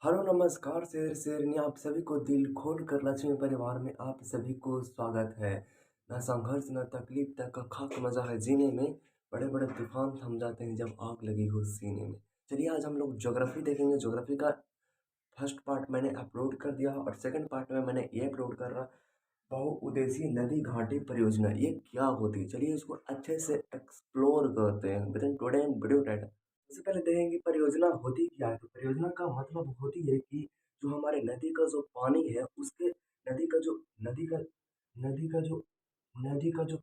Hello नमस्कार शेर शेरनी आप सभी को दिल खोल कर लक्ष्मी परिवार में आप सभी को स्वागत है। ना संघर्ष ना तकलीफ तक का खाक मजा है जीने में। बड़े बड़े तूफान थम जाते हैं जब आग लगी हो सीने में। चलिए आज हम लोग ज्योग्राफी देखेंगे। ज्योग्राफी का फर्स्ट पार्ट मैंने अपलोड कर दिया और सेकंड पार्ट में मैंने ये अपलोड कर रहा। बहुउद्देशीय नदी घाटी परियोजना ये क्या होती है, चलिए इसको अच्छे से एक्सप्लोर करते हैं with in today in video title. सबसे पहले देखेंगे कि परियोजना होती क्या है। तो परियोजना का मतलब होती है कि जो हमारे नदी का जो पानी है उसके नदी का जो नदी का नदी का जो नदी का जो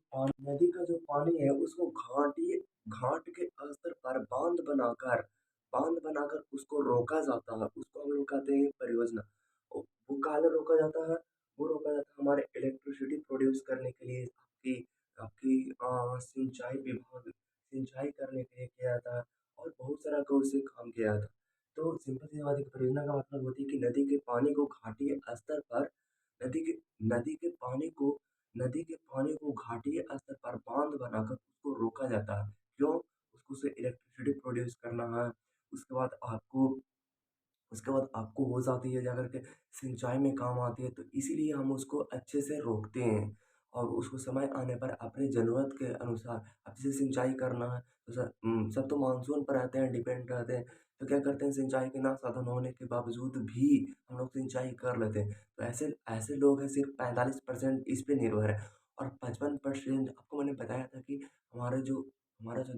पानी है उसको घाट के स्तर पर बांध बनाकर उसको रोका जाता है। उसको हम लोग कहते हैं परियोजना। वो काले रोका जाता है। वो रोका जाता है हमारे इलेक्ट्रिसिटी प्रोड्यूस करने के लिए, आपकी आपकी सिंचाई करने के लिए किया जाता है और बहुत सारा का उससे काम किया जाता है। तो सिंपल सी बात है कि परियोजना का मतलब होती है कि नदी के पानी को घाटीय स्तर पर नदी के नदी के पानी को नदी के पानी को घाटीय स्तर पर बांध बनाकर उसको रोका जाता है। क्यों? उसको से इलेक्ट्रिसिटी प्रोड्यूस करना है। उसके बाद आपको उसके बाद आपको हो जाती है जाकर के सिंचाई में काम आती है, तो इसीलिए हम उसको अच्छे से रोकते हैं और उसको समय आने पर अपनी ज़रूरत के अनुसार अच्छे से सिंचाई करना है। तो सब तो मानसून पर रहते हैं, डिपेंड रहते हैं। तो क्या करते हैं, सिंचाई के ना साधन होने के बावजूद भी हम लोग सिंचाई कर लेते हैं। तो ऐसे ऐसे लोग हैं सिर्फ 45% इस पे निर्भर है और 55% आपको मैंने बताया था कि हमारा जो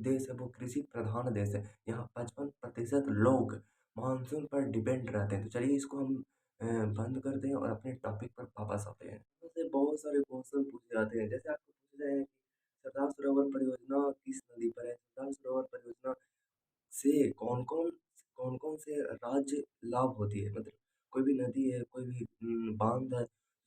देश है वो कृषि प्रधान देश है। यहाँ 55% लोग मानसून पर डिपेंड रहते हैं। तो चलिए इसको हम बंद करते हैं और अपने टॉपिक पर वापस आते हैं। इसमें से बहुत सारे क्वेश्चन पूछे जाते हैं, जैसे आपको पूछे जाए कि सरदार सरोवर परियोजना किस नदी पर है। सरदार सरोवर परियोजना से कौन कौन से राज्य लाभ होती है, मतलब कोई भी नदी है, कोई भी बांध है,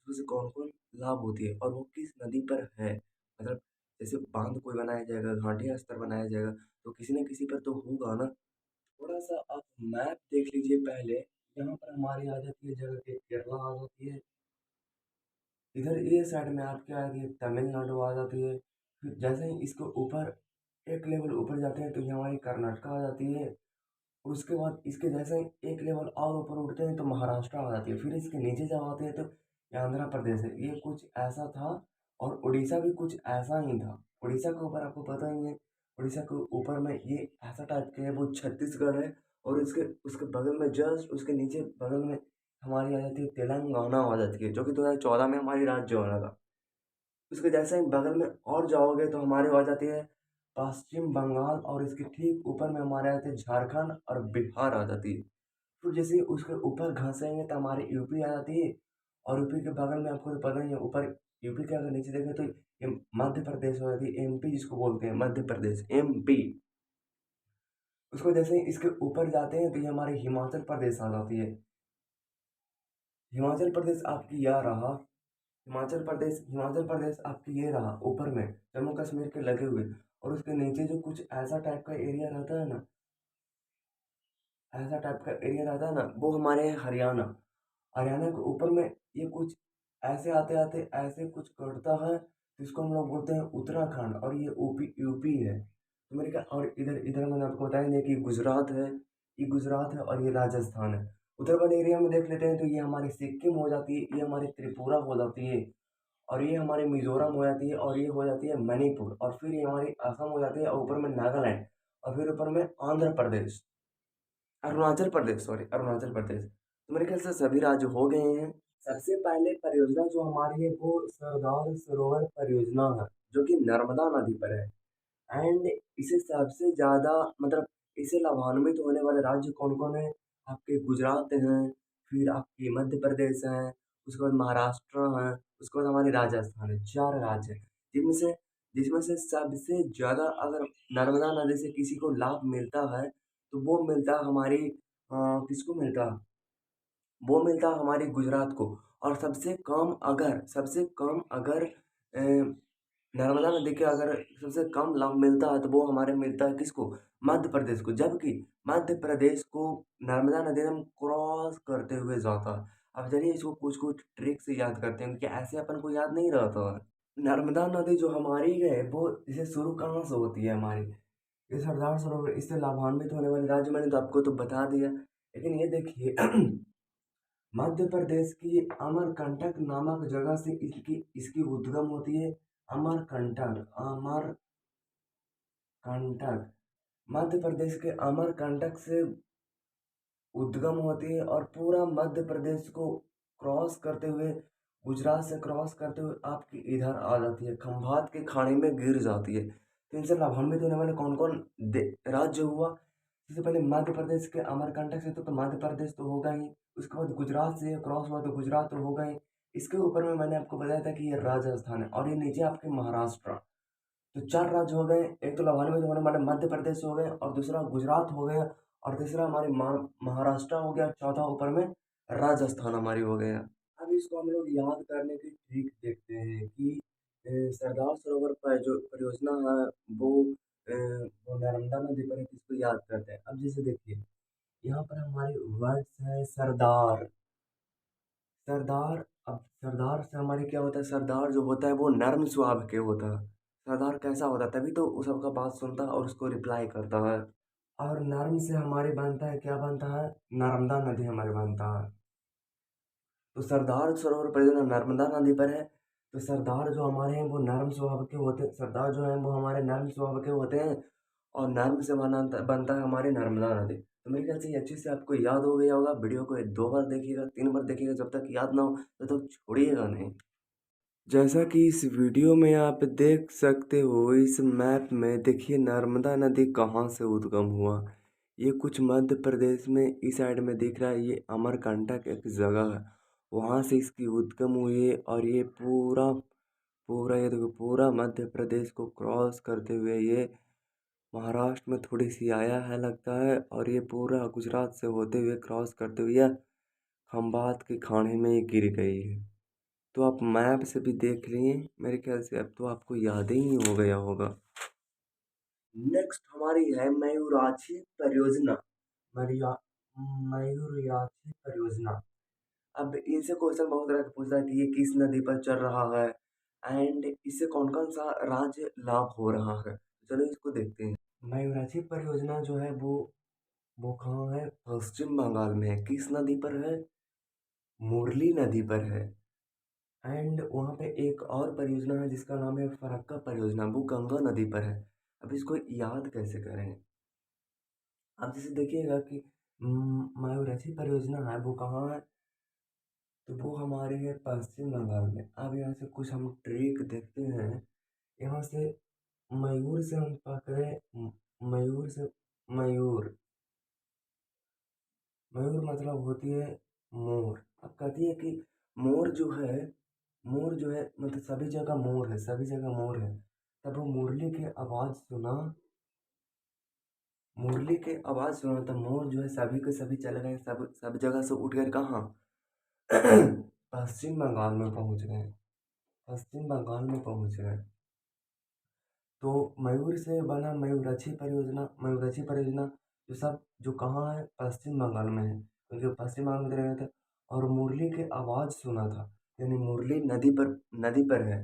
उससे कौन कौन लाभ होती है और वो किस नदी पर है। मतलब जैसे बांध कोई बनाया जाएगा, घाटी स्तर बनाया जाएगा, तो किसी न किसी पर तो होगा ना। थोड़ा-सा आप मैप देख लीजिए पहले। यहाँ पर हमारी आ जाती है जगह के केरला आ जाती है। इधर ये साइड में आपकी आ जाती है तमिलनाडु आ जाती है। फिर जैसे ही इसके ऊपर एक लेवल ऊपर जाते हैं तो ये हमारी कर्नाटक आ जाती है। और उसके बाद इसके जैसे ही एक लेवल और ऊपर उठते हैं तो महाराष्ट्र आ जाती है। फिर इसके नीचे जब आते हैं तो ये आंध्र प्रदेश है। ये कुछ ऐसा था और उड़ीसा भी कुछ ऐसा ही था। उड़ीसा के ऊपर आपको पता ही है, उड़ीसा के ऊपर में ये ऐसा टाइप के है, वो छत्तीसगढ़ है और उसके उसके बगल में जस्ट उसके नीचे बगल में हमारी आ जाती है तेलंगाना आ जाती है, जो कि 2014 में हमारी राज्य बना था। उसके जैसे ही बगल में और जाओगे तो हमारे हो जाती है पश्चिम बंगाल और इसके ठीक ऊपर में हमारे आते हैं झारखंड और बिहार आ जाती है। फिर जैसे ही उसके ऊपर घसेंगे तो हमारी यूपी आ जाती है और यूपी के बगल में आपको तो पता ही है ऊपर यूपी के अगर नीचे देखें तो ये मध्य प्रदेश हो जाती है, एमपी जिसको बोलते हैं मध्य प्रदेश एमपी। उसको जैसे ही इसके ऊपर जाते हैं तो ये हमारे हिमाचल प्रदेश आ जाती है। हिमाचल प्रदेश आपकी यह रहा। हिमाचल प्रदेश आपकी ये रहा ऊपर में जम्मू कश्मीर के लगे हुए। और उसके नीचे जो कुछ ऐसा टाइप का एरिया रहता है ना, ऐसा टाइप का एरिया रहता है ना, वो हमारे यहाँ हरियाणा। हरियाणा के ऊपर में ये कुछ ऐसे आते आते ऐसे कुछ कटता है, जिसको हम लोग बोलते हैं उत्तराखंड और ये यूपी यूपी है। तो मेरे ख्याल और इधर इधर मैंने आपको बताया नहीं कि गुजरात है। ये गुजरात है और ये राजस्थान है। उधर वाले एरिया में देख लेते हैं तो ये हमारी सिक्किम हो जाती है, ये हमारी त्रिपुरा हो जाती है और ये हमारी मिजोरम हो जाती है और ये हो जाती है मणिपुर और फिर ये हमारी असम हो जाती है और ऊपर में नागालैंड और फिर ऊपर में आंध्र प्रदेश, अरुणाचल प्रदेश, सॉरी अरुणाचल प्रदेश। तो मेरे ख्याल से सभी राज्य हो गए हैं। सबसे पहले परियोजना जो हमारी है वो सरदार सरोवर परियोजना है, जो कि नर्मदा नदी पर है। एंड इसे सबसे ज़्यादा मतलब इसे लाभान्वित होने वाले राज्य कौन-कौन हैं? आपके गुजरात हैं, फिर आपके मध्य प्रदेश हैं, उसके बाद महाराष्ट्र हैं, उसके बाद हमारे राजस्थान है। 4 राज्य हैं, जिसमें से सबसे ज़्यादा अगर नर्मदा नदी से किसी को लाभ मिलता है, तो वो मिलता है किसको मिलता है? वो मिलता है हमारे गुजरात को। और सबसे कम अगर नर्मदा नदी के अगर सबसे कम लाभ मिलता है तो वो हमारे मिलता है किसको? मध्य प्रदेश को। जबकि मध्य प्रदेश को नर्मदा नदी एकदम क्रॉस करते हुए जाता है। अब चलिए इसको कुछ-कुछ ट्रिक से याद करते हैं, क्योंकि ऐसे अपन को याद नहीं रहता है। नर्मदा नदी जो हमारी है वो इसे शुरू कहाँ से होती है हमारी? ये सरदार सरोवर इससे लाभान्वित होने वाले राज्य मैंने तो आपको तो बता दिया। लेकिन ये देखिए मध्य प्रदेश की अमरकंटक नामक जगह से इसकी इसकी उद्गम होती है। अमरकंटक, अमरकंटक मध्य प्रदेश के अमरकंटक से उद्गम होती है और पूरा मध्य प्रदेश को क्रॉस करते हुए, गुजरात से क्रॉस करते हुए आपकी इधर आ जाती है, खंभात के खाड़ी में गिर जाती है। तो इनसे लाभान्वित होने वाले कौन कौन राज्य हुआ? सबसे पहले मध्य प्रदेश के अमरकंटक से तो मध्य प्रदेश तो होगा ही। उसके बाद गुजरात से क्रॉस हुआ तो गुजरात तो होगा ही। इसके ऊपर में मैंने आपको बताया था कि ये राजस्थान है और ये नीचे आपके महाराष्ट्र। तो 4 राज्य हो गए, एक तो लाभान्वित होने वाले मध्य प्रदेश हो गए और दूसरा गुजरात हो गया और तीसरा हमारे महाराष्ट्र हो गया, चौथा ऊपर में राजस्थान हमारी हो गया। अब इसको हम लोग याद करने की ट्रिक देखते हैं कि सरदार सरोवर पर जो परियोजना है वो वो नर्मदा नदी पर है, इसको याद करते हैं। अब जैसे देखिए यहाँ पर हमारे वर्ड्स है सरदार। सरदार, अब सरदार से हमारे क्या होता है, सरदार जो होता है वो नर्म स्वभाव के होता है। सरदार कैसा होता है, तभी तो वो सबका बात सुनता है और उसको रिप्लाई करता है। और नर्म से हमारे बनता है, क्या बनता है, नर्मदा नदी हमारे बनता है। तो सरदार सरोवर परियोजना नर्मदा नदी पर है। तो सरदार जो हमारे हैं वो नर्म स्वभाव के होते हैं, सरदार जो है वो हमारे नर्म स्वभाव के होते हैं और नर्म से बनता है हमारे नर्मदा नदी। तो मेरे ख्याल से ये अच्छे से आपको याद हो गया होगा। वीडियो को 2 बार देखिएगा, 3 बार देखिएगा, जब तक याद ना हो तब तक छोड़िएगा नहीं। जैसा कि इस वीडियो में आप देख सकते हो, इस मैप में देखिए नर्मदा नदी कहाँ से उद्गम हुआ। ये कुछ मध्य प्रदेश में इस साइड में दिख रहा है, ये अमरकंटक एक जगह है, वहाँ से इसकी उद्गम हुई है और ये पूरा पूरा ये देखो पूरा मध्य प्रदेश को क्रॉस करते हुए ये महाराष्ट्र में थोड़ी सी आया है लगता है और ये पूरा गुजरात से होते हुए क्रॉस करते हुए ये खंबात के खाने में ये गिर गई है। तो आप मैप से भी देख लिए, मेरे ख्याल से अब तो आपको याद ही हो गया होगा। नेक्स्ट हमारी है मयूराक्षी परियोजना। मरिया मयूराक्षी परियोजना। अब इनसे क्वेश्चन बहुत तरह का पूछता है कि ये किस नदी पर चल रहा है एंड इससे कौन कौन सा राज्य लाभ हो रहा है। चलो इसको देखते हैं। मयूराक्षी परियोजना जो है वो कहाँ है, पश्चिम बंगाल में है। किस नदी पर है, मुरली नदी पर है। एंड वहाँ पे एक और परियोजना है जिसका नाम है फरक्का परियोजना, वो गंगा नदी पर है। अब इसको याद कैसे करें? अब जैसे देखिएगा कि मयूराक्षी परियोजना है वो कहाँ है, तो वो हमारे है पश्चिम बंगाल में। अब यहाँ से कुछ हम ट्रिक देखते हैं। यहाँ से मयूर से हम पकड़े, मयूर से, मयूर, मयूर मतलब होती है मोर। अब कहती है कि मोर जो है, मोर जो है मतलब सभी जगह मोर है, सभी जगह मोर है। तब वो मुरली की आवाज़ सुना, मुरली की आवाज़ सुना तो मोर जो है सभी के सभी चले गए, सब जगह से उठ कर कहाँ पश्चिम बंगाल में पहुँच गए, पश्चिम बंगाल में पहुँच गए। तो मयूर से बना मयूराक्षी परियोजना, मयूराक्षी परियोजना जो सब जो कहाँ है, पश्चिम बंगाल में है, क्योंकि वो पश्चिम बंगाल में रहे थे। और मुरली की आवाज़ सुना था, यानी मुरली नदी पर है,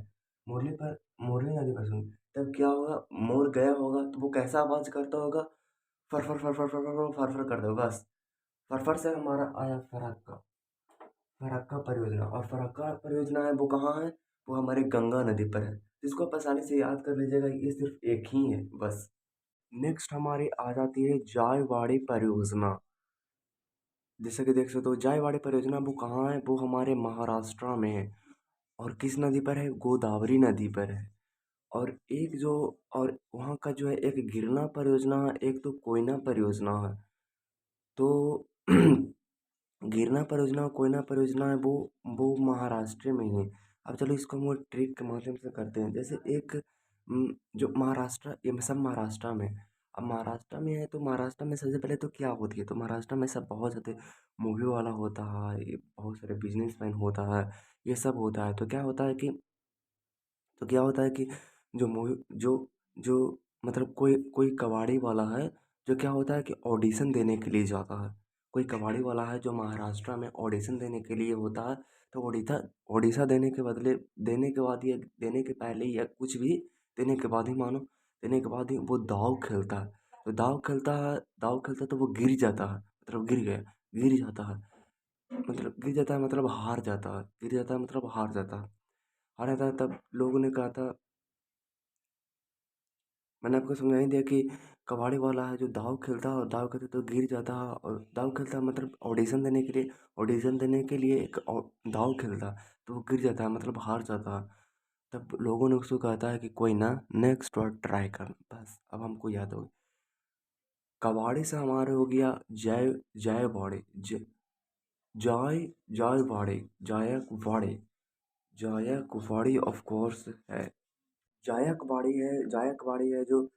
मुरली पर, मुरली नदी पर सुन, तब क्या होगा, मोर गया होगा तो वो कैसा आवाज़ करता होगा, फर फर फर फर फर फर फर फर फर करता होगा बस। फर फर से हमारा आया फरक्का, फरक्का परियोजना। और फरक्का परियोजना है वो कहाँ है, वो हमारे गंगा नदी पर है। इसको आप आसानी से याद कर लीजिएगा, ये सिर्फ एक ही है बस। नेक्स्ट हमारी आ जाती है जायवाड़ी परियोजना। जैसे कि देख सकते हो जायवाड़ी परियोजना वो कहाँ है, वो हमारे महाराष्ट्र में है और किस नदी पर है, गोदावरी नदी पर है। और एक जो, और वहाँ का जो है एक गिरना परियोजना है, एक तो कोयना परियोजना है। तो गिरना परियोजना और कोयना परियोजना है वो महाराष्ट्र में ही है। अब चलो इसको हम लोग ट्रिक के माध्यम से करते हैं। जैसे एक जो महाराष्ट्र, ये सब महाराष्ट्र में, अब महाराष्ट्र में है तो महाराष्ट्र में सबसे पहले तो क्या होती है, तो महाराष्ट्र में सब बहुत ज़्यादा मूवी वाला होता है, ये बहुत सारे बिजनेसमैन होता है, ये सब होता है। तो क्या होता है कि जो मूवी जो जो मतलब कोई कोई कबाड़ी वाला है, जो क्या होता है कि ऑडिशन देने के लिए जाता है। कोई कबाड़ी वाला है जो महाराष्ट्र में ऑडिशन देने के लिए होता है। तो ओडिशा देने के बदले, देने के बाद या देने के पहले या कुछ भी देने के बाद ही मानो, देने के बाद ही वो दाव खेलता है। तो दाव खेलता है तो वो गिर जाता है, मतलब गिर गया। गिर जाता है। मतलब गिर जाता है मतलब हार जाता है, गिर जाता है मतलब हार जाता है। हार जाता है तब लोगों ने कहा था, मैंने आपको समझा ही दिया कि कबाड़ी वाला है जो दाव खेलता है और दाव खेलते तो गिर जाता है, और दाव खेलता है मतलब ऑडिशन देने के लिए एक दाव खेलता है, तो वो गिर जाता है मतलब हार जाता है। तब लोगों ने उसको कहा था कि कोई ना, नेक्स्ट बार ट्राई कर। बस अब हमको याद हो गया। कबाड़ी से हमारे हो गया जय, जय बाड़े, जय, जय बाड़े, जायक बाड़े, जायक बाड़ी ऑफ कोर्स है। जायक बाड़ी है, जायक बाड़ी है जो,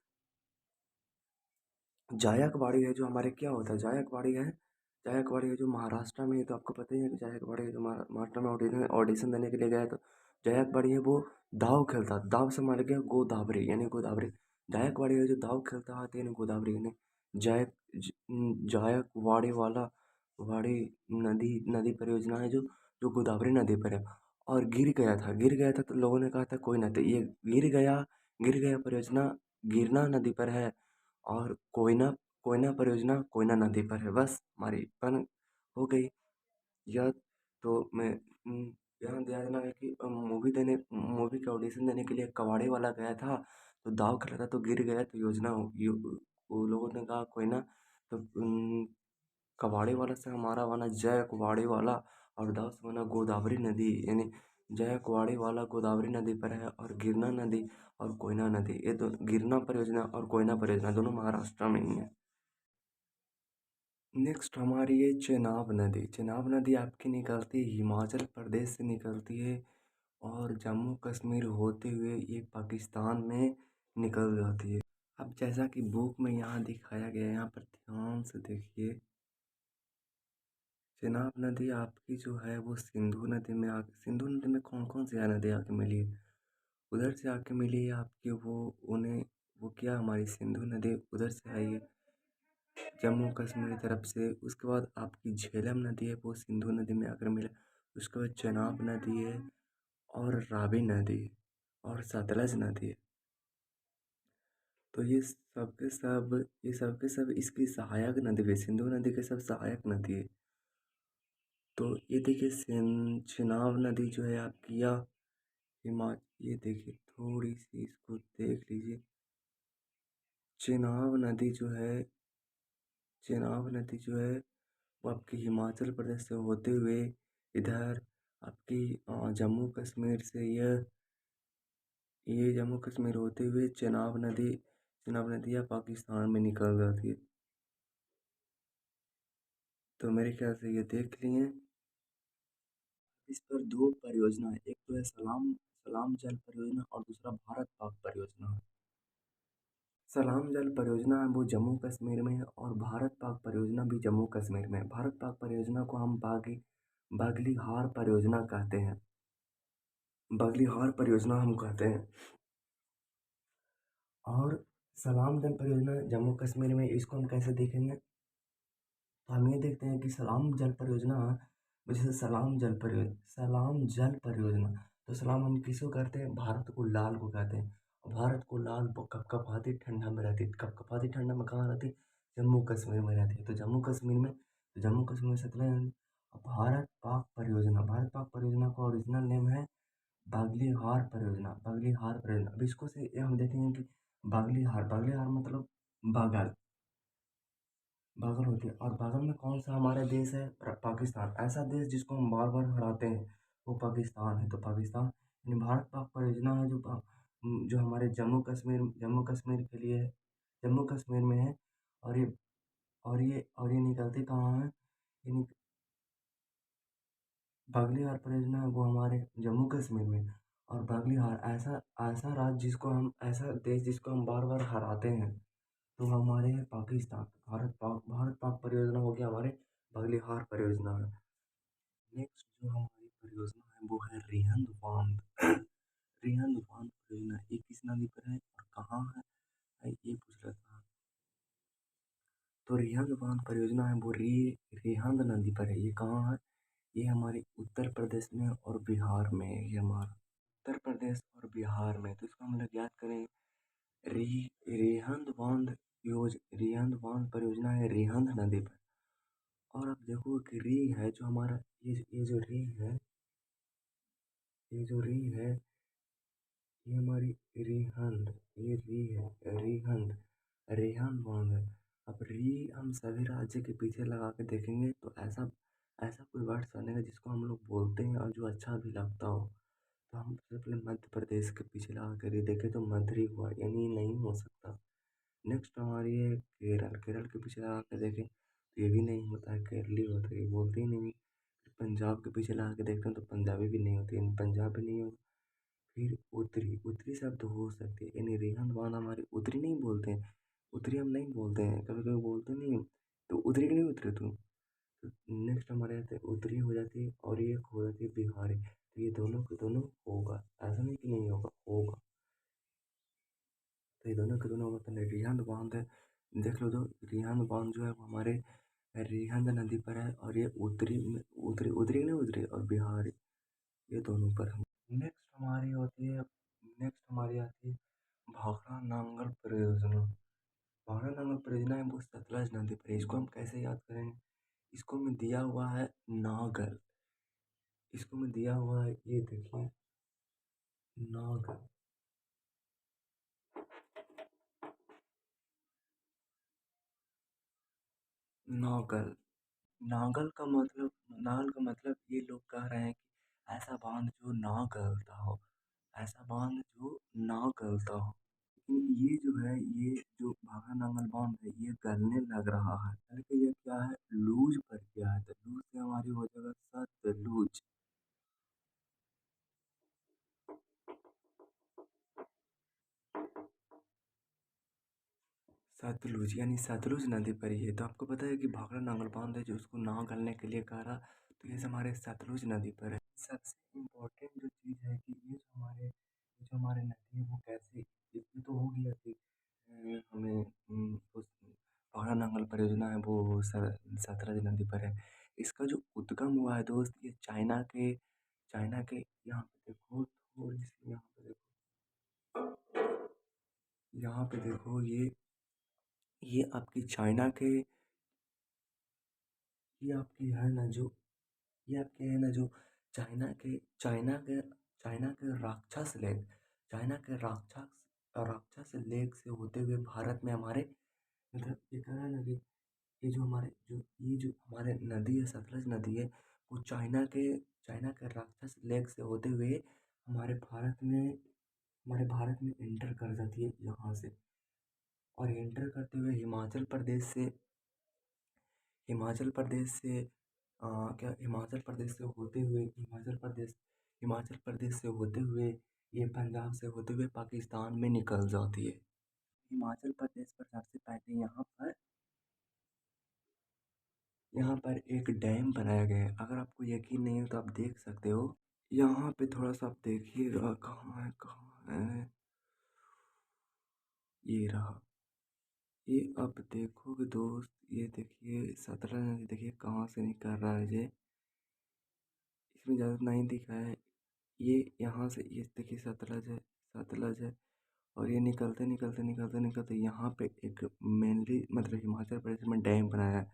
जायकवाड़ी है जो हमारे क्या होता है, जायकवाड़ी है जो महाराष्ट्र में है। तो आपको पता ही है कि जायकवाड़ी है जो महाराष्ट्र में ऑडिशन देने के लिए गया। तो जायकवाड़ी है वो दाव खेलता, दाव से मार गया गोदावरी यानी गोदावरी। जायकवाड़ी है जो दाव खेलता है यानी गोदावरी यानी जायकवाड़ी वाला, वाड़ी नदी, नदी परियोजना है जो गोदावरी नदी पर है। और गिर गया था तो लोगों ने कहा था कोई ना, तो ये गिर गया परियोजना गिरना नदी पर है। और कोयना, कोयना परियोजना कोयना नदी पर है। बस हमारी पन हो गई याद। तो मैं यहाँ ध्यान देना है कि मूवी का ऑडिशन देने के लिए कबाड़े वाला गया था, तो दाव खेला था तो गिर गया, तो वो लोगों ने कहा कोयना। तो कबाड़े वाला से हमारा बना जय कुबाड़ी वाला, और दाव से बना गोदावरी नदी यानी जय कुआड़ी वाला गोदावरी नदी पर है। और गिरना नदी और कोयना नदी, ये तो गिरना परियोजना और कोयना परियोजना दोनों महाराष्ट्र में ही है। नेक्स्ट हमारी है चेनाब नदी। चेनाब नदी आपकी निकलती है हिमाचल प्रदेश से निकलती है, और जम्मू कश्मीर होते हुए ये पाकिस्तान में निकल जाती है। अब जैसा कि बुक में यहाँ दिखाया गया है, यहाँ पर ध्यान से देखिए। चेनाब नदी आपकी जो है वो सिंधु नदी में कौन कौन सी नदी आके मिली है? उधर से आके मिली है आपकी वो, उन्हें वो क्या हमारी सिंधु नदी उधर से आई है जम्मू कश्मीर की तरफ से। उसके बाद आपकी झेलम नदी है वो सिंधु नदी में आकर मिला। उसके बाद चेनाब नदी है, और रावी नदी है, और सतलज नदी है। तो ये सब इसकी सहायक नदी है, सिंधु नदी के सब सहायक नदी है। तो ये देखिए चिनाब नदी जो है आपकी, या ये देखिए थोड़ी सी इसको देख लीजिए। चिनाब नदी जो है चिनाब नदी जो है वो आपकी हिमाचल प्रदेश से होते हुए इधर आपकी जम्मू कश्मीर से ये जम्मू कश्मीर होते हुए चेनाब नदी या पाकिस्तान में निकल जाती है। तो मेरे ख्याल से ये देख लिए। इस पर दो परियोजना है, एक तो है सलाम सलाम जल परियोजना और दूसरा भारत पाक परियोजना है। सलाम जल परियोजना है वो जम्मू कश्मीर में है, और भारत पाक परियोजना भी जम्मू कश्मीर में है। भारत पाक परियोजना को हम बागलीहार परियोजना कहते हैं, बागलीहार परियोजना हम कहते हैं। और सलाम जल परियोजना जम्मू कश्मीर में, इसको हम कैसे देखेंगे? तो हम ये देखते हैं कि सलाम जल परियोजना, तो सलाम हम किसको कहते हैं? भारत को लाल को कहते हैं। और भारत को लाल वो कपकपाती ठंडा में रहती है। कपकपाती ठंडा में कहाँ रहती है? जम्मू कश्मीर में रहती है। तो जम्मू कश्मीर में सतलज। और भारत पाक परियोजना का ओरिजिनल नेम है बागलीहार परियोजना। अब इसको से ये हम देखेंगे कि बागलीहार बागलीहार मतलब बागल, बागल होती है। और बागल में कौन सा हमारा देश है? पाकिस्तान। ऐसा देश जिसको हम बार बार हराते हैं वो पाकिस्तान है। तो पाकिस्तान यानी भारत पाक परियोजना है जो हमारे जम्मू कश्मीर के लिए है, जम्मू कश्मीर में है। और ये निकलती कहाँ है? ये निक- बागलीहार परियोजना है वो हमारे जम्मू कश्मीर में। और बागलीहार ऐसा ऐसा देश जिसको हम बार बार हराते हैं, तो हमारे हैं पाकिस्तान। भारत पाक परियोजना हो गया हमारे बगलिहार परियोजना है। नेक्स्ट जो हमारी परियोजना है वो है रिहंद बांध। रिहंद बांध परियोजना ये किस नदी पर है और कहाँ है, ये पूछ रहा था। तो रिहंद बांध परियोजना है वो रिहंद नदी पर है। ये कहाँ है? ये हमारे उत्तर प्रदेश में और बिहार में है। ये हमारा उत्तर प्रदेश और बिहार में, तो इसको हम लोग याद करें। रि रिहंद बांध परियोजना है रिहंद नदी पर। और आप देखो कि री है जो हमारा ये जो री है, ये जो री है, ये हमारी रिहंद, ये री है रिहंद, रेहान बांध है। अब री हम सभी राज्य के पीछे लगा के देखेंगे तो ऐसा ऐसा कोई वर्ड बनेगा जिसको हम लोग बोलते हैं और जो अच्छा भी लगता हो। तो हम सबसे पहले मध्य प्रदेश के पीछे लगा कर ही देखें तो मधुरी हुआ, यानी नहीं हो सकता। नेक्स्ट हमारी है केरल, केरल के पीछे लगा के देखें तो ये भी नहीं होता है, केरली होता है, ये बोलते ही नहीं। फिर पंजाब के पीछे लगा के देखते हैं तो पंजाबी भी नहीं होती, यानी पंजाब भी नहीं होगा। फिर उत्तरी, उत्तरी शब्द हो सकती है, यानी रेहन बान हमारे उत्तरी नहीं बोलते हैं, उत्तरी हम नहीं बोलते हैं, कभी कभी बोलते नहीं हैं, तो उत्तरी कि नहीं उतरे तू। तो नेक्स्ट हमारे यहाँ पे उत्तरी हो जाती है और ये एक हो जाती है बिहारी, तो ये दोनों के दोनों होगा, ऐसा नहीं कि नहीं होगा, होगा। तो ये दोनों के दोनों होगा। पहले रिहंद बांध है, देख लो तो रिहंद बांध जो है वो हमारे रिहंद नदी पर है और ये उत्तरी में, उत्तरी उत्तरी नहीं उत्तरी और बिहार, ये दोनों पर है। नेक्स्ट हमारी होती है, नेक्स्ट हमारी आती है भाखड़ा नांगल परियोजना। भाखड़ा नांगल परियोजना है वो सतलज नदी पर है। इसको हम कैसे याद करेंगे, इसको में दिया हुआ है नागल, इसको में दिया हुआ है, ये देखिए नागल, नागल, नागल का मतलब, नागल का मतलब ये लोग कह रहे हैं कि ऐसा बांध जो ना गलता हो, ऐसा बांध जो ना गलता हो। लेकिन ये जो है, ये जो भाखड़ा नांगल बांध है ये गलने लग रहा है, बल्कि ये क्या है, लूज पर गया है, तो लूज से हमारी हो जाएगा सतलुज। सतलुज यानी सतलुज नदी पर ही है। तो आपको पता है कि भाखड़ा नांगल बांध है जो उसको ना गलने के लिए कह रहा, तो ये हमारे सतलुज नदी पर है। सबसे इम्पोर्टेंट जो चीज़ है कि ये जो हमारे नदी है वो कैसे, इसमें तो हो गया कि हमें उस भाखड़ा नांगल परियोजना है वो सतलज नदी पर है। इसका जो उद्गम हुआ है दोस्त, ये चाइना के यहाँ पे देखो, थोड़ी सी यहाँ पे देखो ये आपकी चाइना के, ये आपकी है ना जो, ये आपके है ना जो चाइना के चाइना के चाइना के राक्षस लेक, चाइना के राक्षस लेक से होते हुए भारत में हमारे, मतलब ये कह रहा है ना कि ये जो हमारे नदी है सतलज नदी है, वो चाइना के राक्षस लेक से होते हुए हमारे भारत में, हमारे भारत में एंटर कर जाती है यहाँ से। और एंटर करते हुए हिमाचल प्रदेश से क्या हिमाचल प्रदेश से होते हुए, हिमाचल प्रदेश से होते हुए ये पंजाब से होते हुए पाकिस्तान में निकल जाती है। हिमाचल प्रदेश पर सबसे पहले यहाँ पर एक डैम बनाया गया है। अगर आपको यकीन नहीं हो तो आप देख सकते हो, यहाँ पे थोड़ा सा आप देखिएगा, कहाँ है, ये रहा। ये अब देखोगे दोस्त, ये देखिए सतलज नदी, देखिए कहाँ से निकल रहा है ये, इसमें ज़्यादा नहीं दिखा है। ये यहाँ से ये देखिए सतलज है और ये निकलते निकलते निकलते निकलते यहाँ पे एक मेनली मतलब हिमाचल प्रदेश में डैम बनाया है।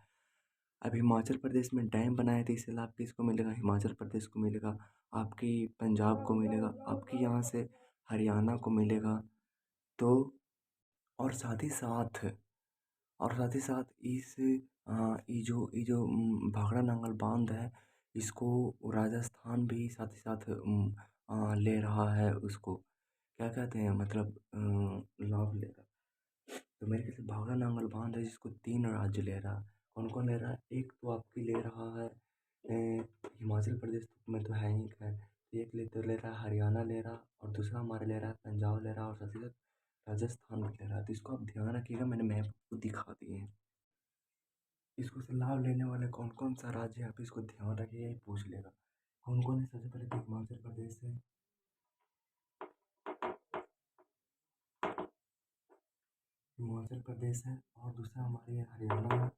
अब हिमाचल प्रदेश में डैम बनाया तो इससे लाभ किसको मिलेगा, हिमाचल प्रदेश को मिलेगा, आपकी पंजाब को मिलेगा, आपकी यहाँ से हरियाणा को मिलेगा। तो और साथ ही साथ, और साथ ही साथ ये जो भाखड़ा नांगल बांध है, इसको राजस्थान भी साथ ही साथ ले रहा है, उसको क्या कहते हैं मतलब लाभ ले रहा है। तो मेरे ख्याल से भाखड़ा नांगल बांध है जिसको 3 राज्य ले रहा है। कौन-कौन ले रहा है? एक तो आपकी ले रहा है हिमाचल प्रदेश में तो है ही खैर। एक ले रहा है हरियाणा ले रहा, और दूसरा हमारा ले रहा है पंजाब ले रहा, और साथ ही साथ राजस्थान भी ले रहा है। तो इसको आप ध्यान रखिएगा, मैंने मैप आपको दिखा दिए हैं। इसको से लाभ लेने वाले कौन-कौन सा राज्य है, आप इसको ध्यान रखिएगा, ये पूछ लेगा। कौन-कौन है? सबसे पहले तो हिमाचल प्रदेश है, हिमाचल प्रदेश है, और दूसरा हमारे यहाँ हरियाणा है।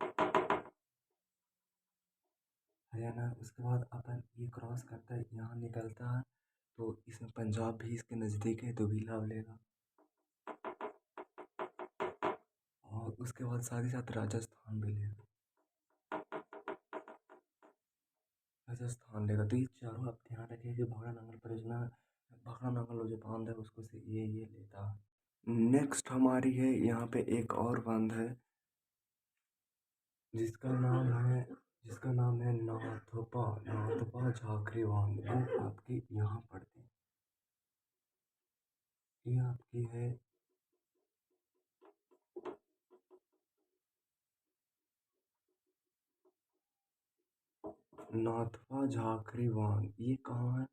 हरियाणा उसके बाद अपन ये क्रॉस करता है, यहाँ निकलता है, तो इसमें पंजाब भी इसके नज़दीक है तो भी लाभ लेगा। और उसके बाद साथ ही साथ राजस्थान भी लेगा। राजस्थान लेगा। तो ये चारों आप ध्यान रखिए कि भाखड़ा नांगल परियोजना, भाखड़ा नांगल जो बांध है उसको से ये लेता है। नेक्स्ट हमारी है यहाँ पे एक और बांध है जिसका नाम है नाथपा नाथपा झाकरी बांध। वो आपकी यहाँ पड़ती है, ये आपकी है नाथपा झाकरी बांध। ये कहाँ है?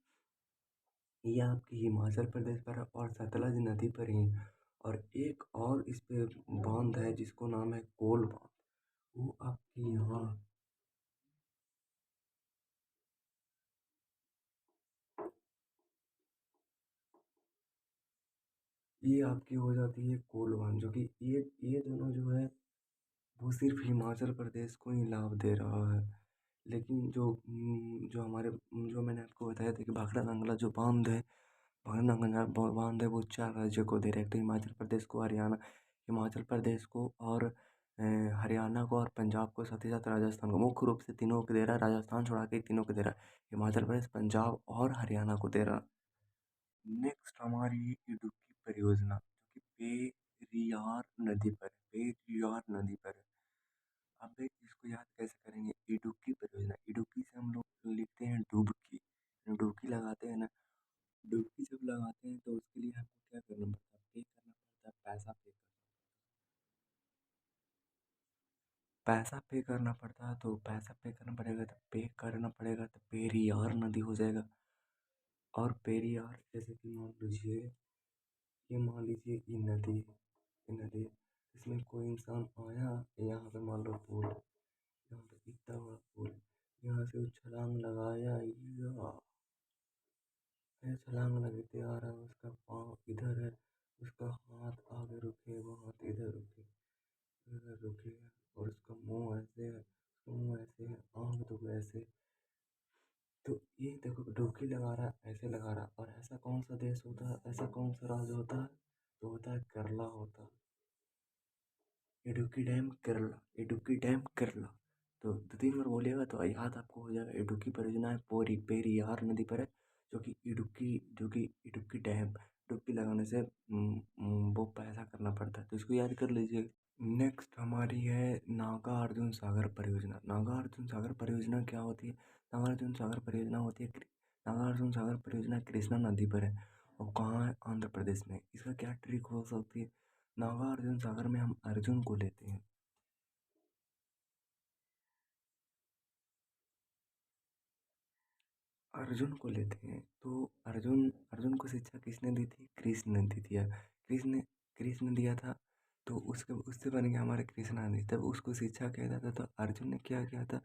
ये आपके हिमाचल प्रदेश पर है और सतलज नदी पर ही है। और एक और इस पे बांध है जिसको नाम है कोल बांध, वो आपकी यहाँ, ये आपकी हो जाती है कोल बांध, जो कि ये दोनों जो है वो सिर्फ हिमाचल प्रदेश को ही लाभ दे रहा है। लेकिन जो हमारे जो मैंने आपको बताया था कि भाखड़ा नांगला जो बांध है, भाखड़ा नांगला बांध है वो चार राज्यों को दे रहा है। एक तो हिमाचल प्रदेश को, हरियाणा, हिमाचल प्रदेश को और हरियाणा को और पंजाब को, साथ ही साथ राजस्थान को। मुख्य रूप से तीनों को दे रहा है, राजस्थान छोड़ा के तीनों को दे रहा है, हिमाचल प्रदेश, पंजाब और हरियाणा को दे रहा है। नेक्स्ट हमारी इडुक्की परियोजना जो कि पेरियार नदी पर है, पेरियार नदी पर है। अब इसको याद कैसे करेंगे? इडुक्की परियोजना, इडुक्की से हम लोग लिखते हैं डुबकी, डुबकी लगाते हैं ना। डुबकी जब लगाते हैं तो उसके लिए हमको क्या करना पड़ता है? पे करना पड़ता है, पैसा पे करना पड़ता है। तो पैसा पे करना पड़ेगा, तो पे करना पड़ेगा तो पेरियार नदी हो जाएगा। और पेरियार जैसे कि मान लीजिए ये नदी है, ये नदी है, इसमें कोई इंसान आया, यहाँ पे मान लो पुल, यहाँ पे इतना बड़ा पुल, यहाँ से वो छलांग लगाया, ये छलांग लगते आ रहा है, उसका पाँव इधर है, उसका हाथ आगे रुके, वो हाथ इधर रुके, और उसका मुंह ऐसे है, उसका मुंह ऐसे है, आँख दो ऐसे। तो ये देखो डुबकी लगा रहा है, ऐसे लगा रहा है। और ऐसा कौन सा देश होता है, ऐसा कौन सा राज्य होता है? तो होता है केरला होता है। Idukki dam Kerala, Idukki dam Kerala. तो दो तीन बार बोलिएगा तो याद आपको हो जाएगा। इडुक्की परियोजना है पोरी पेरियार नदी पर है, जो कि इडुक्की डैम, डुबकी लगाने से वो पैसा करना पड़ता है, तो इसको याद कर लीजिए। नेक्स्ट हमारी है नागा अर्जुन सागर परियोजना। नागा अर्जुन सागर परियोजना क्या होती है? नागा अर्जुन सागर परियोजना होती है नागा अर्जुन सागर परियोजना कृष्णा नदी पर है और कहाँ है? आंध्र प्रदेश में। इसका क्या ट्रिक हो सकती है? नागा अर्जुन सागर में हम अर्जुन को लेते हैं, अर्जुन को लेते हैं। तो अर्जुन अर्जुन को शिक्षा किसने दी थी? कृष्ण ने दी दिया, कृष्ण कृष्ण दिया था। तो उसके उससे बन गया हमारे कृष्णा ने। तब उसको शिक्षा किया जाता, तो अर्जुन ने क्या किया था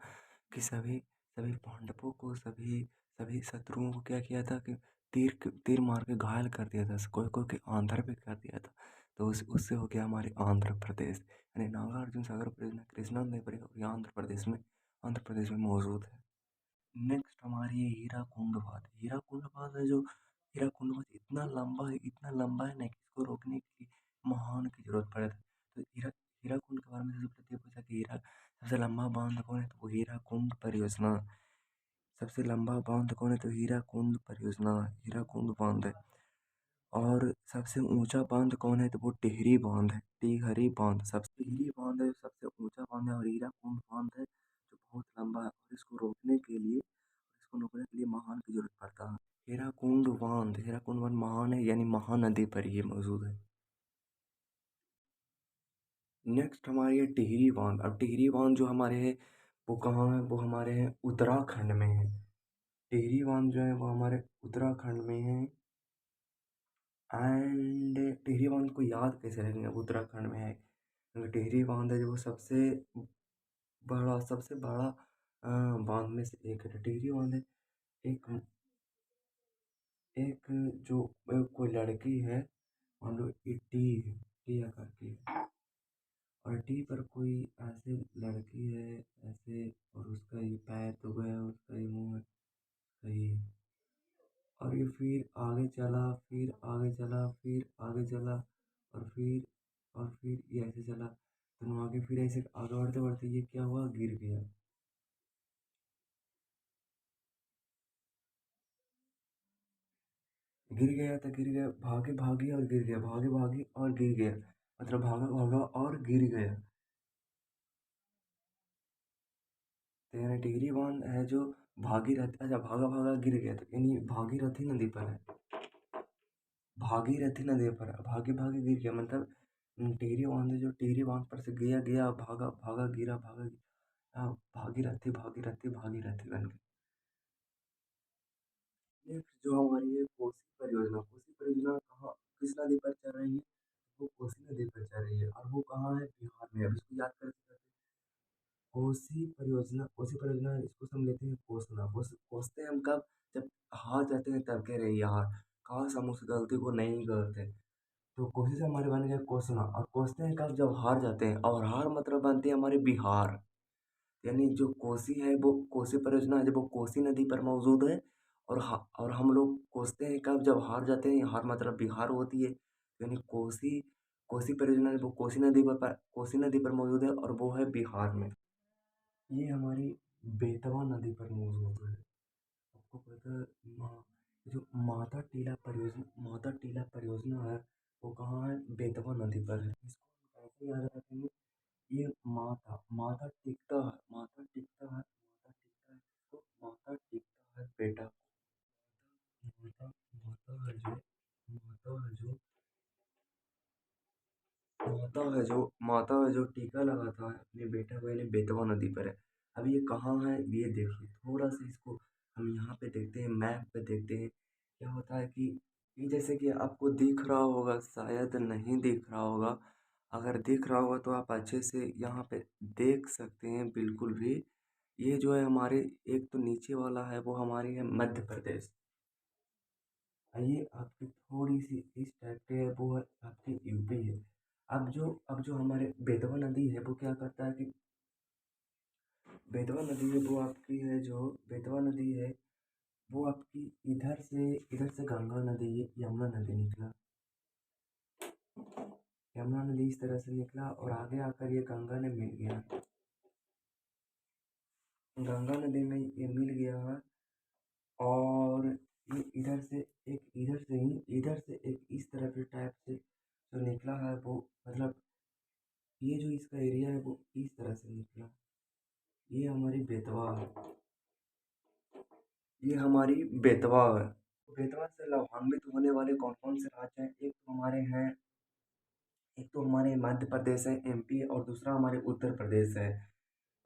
कि सभी सभी पांडवों को, सभी सभी शत्रुओं को क्या किया था कि तीर मार के घायल कर दिया था, कोई कोई के आंध्र पे कर दिया था। तो उससे हो गया हमारे आंध्र प्रदेश। यानी नागा अर्जुन सागर परियोजना कृष्णा नदी पर है और ये आंध्र प्रदेश में मौजूद है। नेक्स्ट हमारी है हीराकुंड बांध। हीराकुंड बांध है जो हीराकुंड बांध इतना लंबा है ना कि इसको रोकने के लिए महान की जरूरत पड़े। तो हीराकुंड के बारे में सबसे पहले पूछा कि हीरा सबसे लंबा बांध कौन है, तो वो हीराकुंड परियोजना। सबसे लंबा बांध कौन है? तो हीराकुंड परियोजना, हीराकुंड बांध है। और सबसे ऊंचा बांध कौन है? तो वो टिहरी बांध है, टिहरी बांध। सबसे टिहरी बांध है सबसे ऊंचा बांध है, और हीराकुंड बांध है जो बहुत लंबा है। और इसको रोकने के लिए महान की जरूरत पड़ता है। हीराकुंड बांध महान है, यानी महानदी पर ये मौजूद है। नेक्स्ट हमारी है टिहरी बांध। अब टिहरी बांध जो हमारे है वो कहाँ है? वो हमारे हैं उत्तराखंड में है। टिहरी बांध जो है वो हमारे उत्तराखंड में है। एंड टिहरी बांध को याद कैसे रखेंगे? अब उत्तराखंड में है, क्योंकि टिहरी बांध है जो वो सबसे बड़ा बांध में से एक है। टिहरी बांध है एक एक जो कोई लड़की है, मान लो ये टी आकार की है, और टी पर कोई ऐसे लड़की है ऐसे, और उसका ये पैर तो गया, उसका ये मुंह है, उसका ये, और ये फिर आगे चला, फिर आगे चला, फिर आगे चला, और फिर ये ऐसे चला, दोनों आगे, फिर ऐसे आगे बढ़ते बढ़ते ये क्या हुआ? गिर गया। गिर गया तो गिर गया, भागे भागे और गिर गया, भागे भागे और गिर गया, मतलब भागा भागा और गिर गया। तो यानी टिहरी बांध है जो भागीरथी, अच्छा भागा भागा गिर गया, तो यानी भागीरथी नदी पर है। भागीरथी नदी पर है, भागे भागे गिर गया मतलब टिहरी बांध है जो टिहरी बांध पर से गया गया भागा भागा गिरा भागा गिरा, भागीरथी भागीरथी भागीरथी बन गई। नेक्स्ट जो हमारी है कोसी परियोजना कहाँ, किस नदी पर चल रही है? वो कोसी नदी पर चल रही है और वो कहाँ है? बिहार में। अब इसको याद करते करते कोसी परियोजना इसको हम लेते हैं कोसना, कोसते हैं हम कब? जब हार जाते हैं तब कह रहे यार काश हम उस गलती को नहीं करते। तो कोसी से हमारे बन गया कोसना, और कोसते हैं कब? जब हार जाते हैं, और हार मतलब बनती है हमारी बिहार। यानी जो कोसी है वो कोसी परियोजना है, जब वो कोसी नदी पर मौजूद है। और हम लोग कोसते हैं कब? जब हार जाते हैं, हार मतलब बिहार होती है। यानी कोसी कोसी परियोजना है वो कोसी नदी पर मौजूद है और वो है बिहार में। ये हमारी बेतवा नदी पर मौजूद है। आपको पता है जो माता टीला परियोजना है वो कहाँ है? बेतवा नदी पर है। इसको हम कैसे याद रखेंगे? ये माता टिकता है, इसको माता टिकता है बेटा। माता माता है जो माता है जो टीका लगाता है अपने बेटा को, यानी बेतवा नदी पर है। अब ये कहाँ है ये देखिए, थोड़ा सा इसको हम यहाँ पे देखते हैं, मैप पे देखते हैं। क्या होता है कि ये जैसे कि आपको दिख रहा होगा, शायद नहीं दिख रहा होगा। अगर दिख रहा होगा तो आप अच्छे से यहाँ पे देख सकते हैं बिल्कुल भी। ये जो है हमारे, एक तो नीचे वाला है वो हमारी है मध्य प्रदेश। ये आपकी थोड़ी सी इस टाइप के है वो है आपकी यूपी है। अब जो हमारे बेतवा नदी है वो क्या करता है कि बेतवा नदी है वो आपकी है जो बेतवा नदी है वो आपकी इधर से गंगा नदी, यमुना नदी निकला। यमुना नदी इस तरह से निकला और आगे आकर ये गंगा में मिल गया। गंगा नदी में ये मिल गया है। और ये इधर से एक इस तरह के टाइप से जो निकला है वो, मतलब ये जो इसका एरिया है वो इस तरह से निकला। ये हमारी बेतवा है। ये हमारी बेतवा है। बेतवा से लाभान्वित होने वाले कौन कौन से राज्य हैं? एक तो हमारे मध्य प्रदेश है, एमपी, और दूसरा हमारे उत्तर प्रदेश है।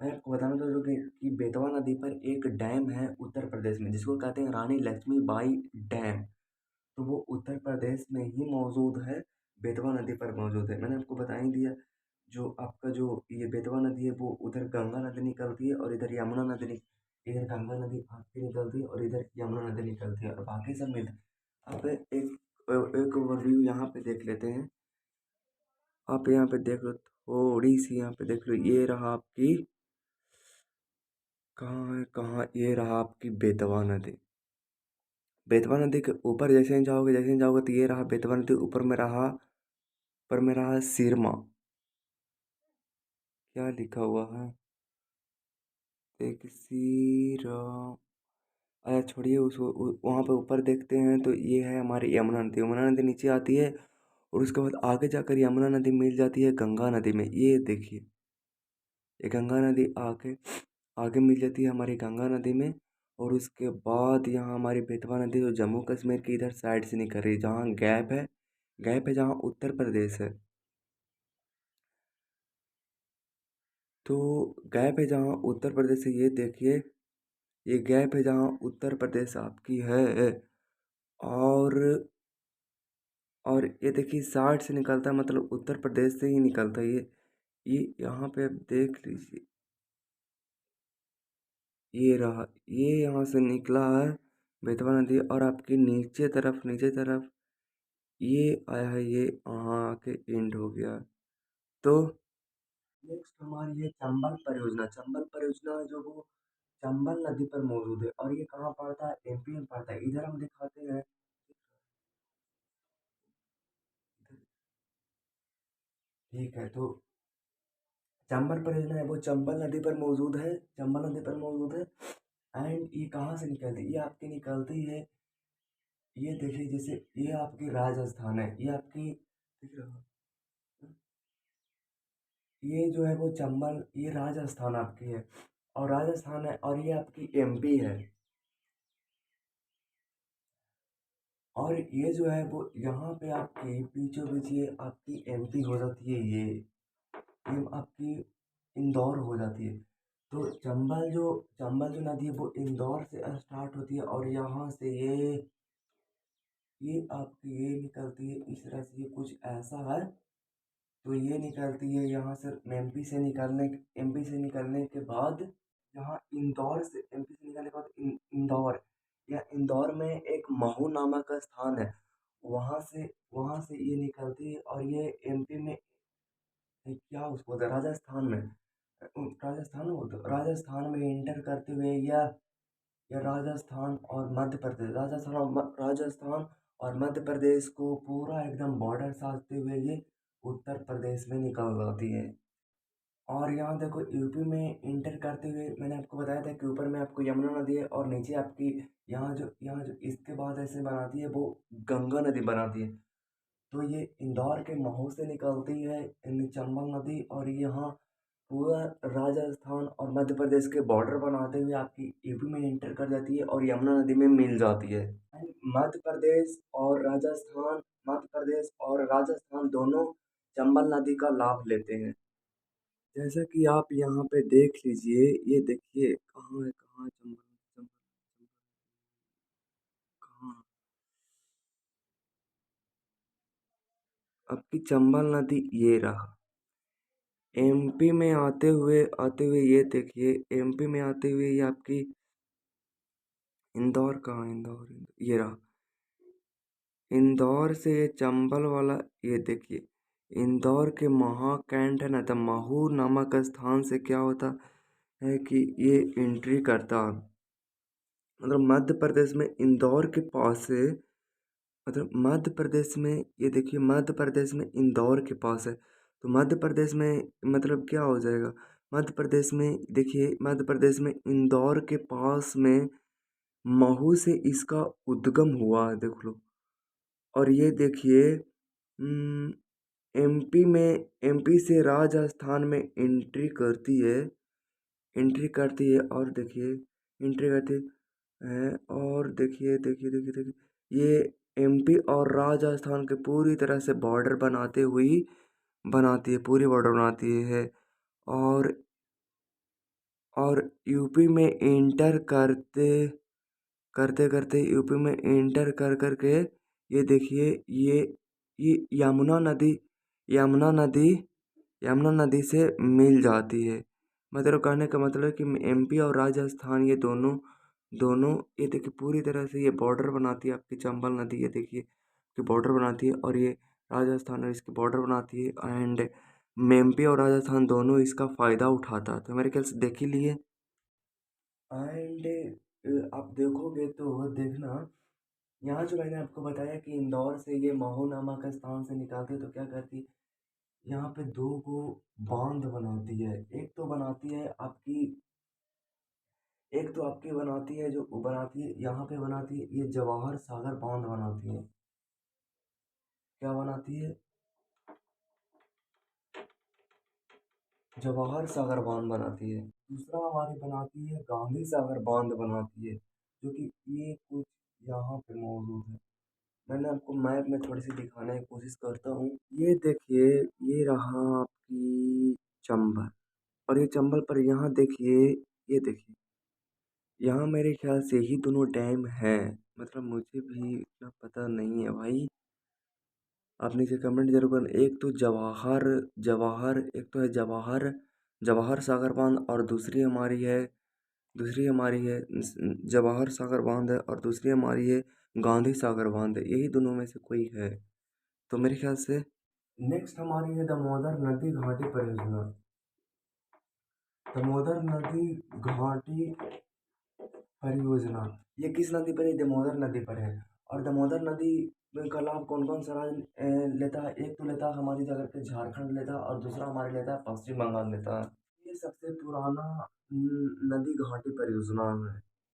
मैं आपको बताना चाहता हूँ कि बेतवा नदी पर एक डैम है उत्तर प्रदेश में, जिसको कहते हैं रानी लक्ष्मीबाई डैम। तो वो उत्तर प्रदेश में ही मौजूद है, बेतवा नदी पर मौजूद है। मैंने आपको बता ही दिया। जो आपका जो ये बेतवा नदी है वो उधर गंगा नदी निकलती है और इधर यमुना नदी इधर गंगा नदी आपकी निकलती है और इधर यमुना नदी निकलती है, और बाकी सब मिल। आप एक ओवरव्यू यहाँ पे देख लेते हैं। आप यहाँ पे देख लो, थोड़ी सी यहाँ पे देख लो, ये रहा आपकी, कहाँ है कहाँ, ये रहा आपकी बेतवा नदी। बेतवा नदी के ऊपर जैसे ही जाओगे तो ये रहा बेतवा नदी, ऊपर में रहा सिरमा। क्या लिखा हुआ है? एक सिरा। अरे छोड़िए उसको, वहाँ पे ऊपर देखते हैं तो ये है हमारी यमुना नदी। यमुना नदी नीचे आती है और उसके बाद आगे जाकर यमुना नदी मिल जाती है गंगा नदी में। ये देखिए, ये गंगा नदी आके आगे मिल जाती है हमारी गंगा नदी में। और उसके बाद यहाँ हमारी बेतवा नदी जो जम्मू कश्मीर की इधर साइड से निकल रही है, जहाँ गैप है जहाँ उत्तर प्रदेश है। तो गैप है जहाँ उत्तर प्रदेश है, ये देखिए, ये गैप है जहाँ उत्तर प्रदेश आपकी है। और और ये देखिए साइड से निकलता है, मतलब उत्तर प्रदेश से ही निकलता है ये यहाँ पे आप देख लीजिए। ये रहा, ये यहाँ से निकला है बेतवा नदी, और आपकी नीचे तरफ ये आया है, ये यहाँ आके एंड हो गया। तो नेक्स्ट हमारी है चंबल परियोजना। चंबल परियोजना जो वो चंबल नदी पर मौजूद है, और ये कहाँ पड़ता है? एमपी में पड़ता है। इधर हम दिखाते हैं। ठीक है, तो चंबल परियोजना है वो चंबल नदी पर मौजूद है। एंड ये कहाँ से निकलती है? ये आपकी निकलती है ये देखिए जैसे ये आपकी राजस्थान है, ये आपकी दिख रहा ये जो है वो चंबल ये राजस्थान आपकी है और राजस्थान है और ये आपकी एमपी है और ये जो है वो यहाँ पे आपकी बीचों बीच ये आपकी एमपी हो जाती है ये आपकी इंदौर हो जाती है। तो चंबल जो नदी है वो इंदौर से स्टार्ट होती है और यहाँ से ये आपकी ये निकलती है इस तरह से ये कुछ ऐसा है। तो ये निकलती है यहाँ से एमपी से निकलने के बाद यहाँ इंदौर से एमपी से निकलने के बाद इंदौर या इंदौर में एक महू नामक स्थान है। वहाँ से ये निकलती है और ये एमपी में क्या उसको बोलते हैं राजस्थान में इंटर करते हुए या राजस्थान और मध्य प्रदेश को पूरा एकदम बॉर्डर साधते हुए ये उत्तर प्रदेश में निकल जाती है। और यहाँ देखो यूपी में इंटर करते हुए मैंने आपको बताया था कि ऊपर में आपको यमुना नदी है और नीचे आपकी यहाँ जो इसके बाद ऐसे बनाती है वो गंगा नदी बनाती है। तो ये इंदौर के महू से निकलती है चंबल नदी और ये यहाँ पूरा राजस्थान और मध्य प्रदेश के बॉर्डर बनाते हुए आपकी यूपी में इंटर कर जाती है और यमुना नदी में मिल जाती है। मध्य प्रदेश और राजस्थान दोनों चंबल नदी का लाभ लेते हैं। जैसा कि आप यहाँ पे देख लीजिए ये देखिए कहाँ है चंबल चंबल चंबल कहाँ आपकी चंबल नदी ये रहा। एमपी में आते हुए ये देखिए एमपी में आते हुए ये आपकी इंदौर कहाँ है? ये रहा। इंदौर से ये चंबल वाला ये देखिए इंदौर के महाकैंट है ना तो महू नामक स्थान से क्या होता है कि ये एंट्री करता मतलब मध्य प्रदेश में इंदौर के पास से मतलब मध्य प्रदेश में ये देखिए मध्य प्रदेश में इंदौर के पास है। तो मध्य प्रदेश में मतलब क्या हो जाएगा मध्य प्रदेश में देखिए मध्य प्रदेश में इंदौर के पास में महू से इसका उद्गम हुआ है देख लो। और ये देखिए एमपी से राजस्थान में एंट्री करती है और देखिए एंट्री करती है और देखिए ये एमपी और राजस्थान के पूरी तरह से बॉर्डर बनाती है पूरी बॉर्डर बनाती है और यूपी में एंटर करते करते यूपी में एंटर कर करके ये देखिए ये यमुना नदी यमुना नदी से मिल जाती है। मतलब कहने का मतलब है कि एमपी और राजस्थान ये दोनों दोनों ये देखिए पूरी तरह से ये बॉर्डर बनाती है आपकी चंबल नदी ये देखिए कि बॉर्डर बनाती है और ये राजस्थान और इसकी बॉर्डर बनाती है एंड एमपी और राजस्थान दोनों इसका फ़ायदा उठाता है। तो मेरे ख्याल से देख ही लिए एंड आप देखोगे तो देखना यहाँ जो मैंने आपको बताया कि इंदौर से ये महो नामक स्थान से निकालती है तो क्या करती यहाँ पे दो गो बांध बनाती है। एक तो आपकी बनाती है जो बनाती है यहाँ पे बनाती है ये जवाहर सागर बांध बनाती है। क्या बनाती है जवाहर सागर बांध बनाती है। दूसरा हमारी बनाती है गांधी सागर बांध बनाती है जो कि ये कुछ यहाँ पे मौजूद है। मैंने आपको मैप में थोड़ी सी दिखाने की कोशिश करता हूँ। ये देखिए ये रहा आपकी चंबल और ये चंबल पर यहाँ देखिए ये देखिए यहाँ मेरे ख्याल से ही दोनों डैम हैं। मतलब मुझे भी इतना पता नहीं है भाई आप नीचे कमेंट जरूर करना। एक तो है जवाहर सागर बांध और दूसरी हमारी है जवाहर सागर बांध है और दूसरी हमारी है गांधी सागर बांध है। यही दोनों में से कोई है तो मेरे ख्याल से नेक्स्ट हमारी है दामोदर नदी घाटी परियोजना। दामोदर नदी घाटी परियोजना ये किस नदी पर है दामोदर नदी पर है। और दामोदर नदी का लाभ कौन कौन सा राज्य लेता है एक तो लेता है हमारी जगह पे झारखंड लेता है और दूसरा हमारे लेता है पश्चिम बंगाल लेता है। ये सबसे पुराना नदी घाटी परियोजना है।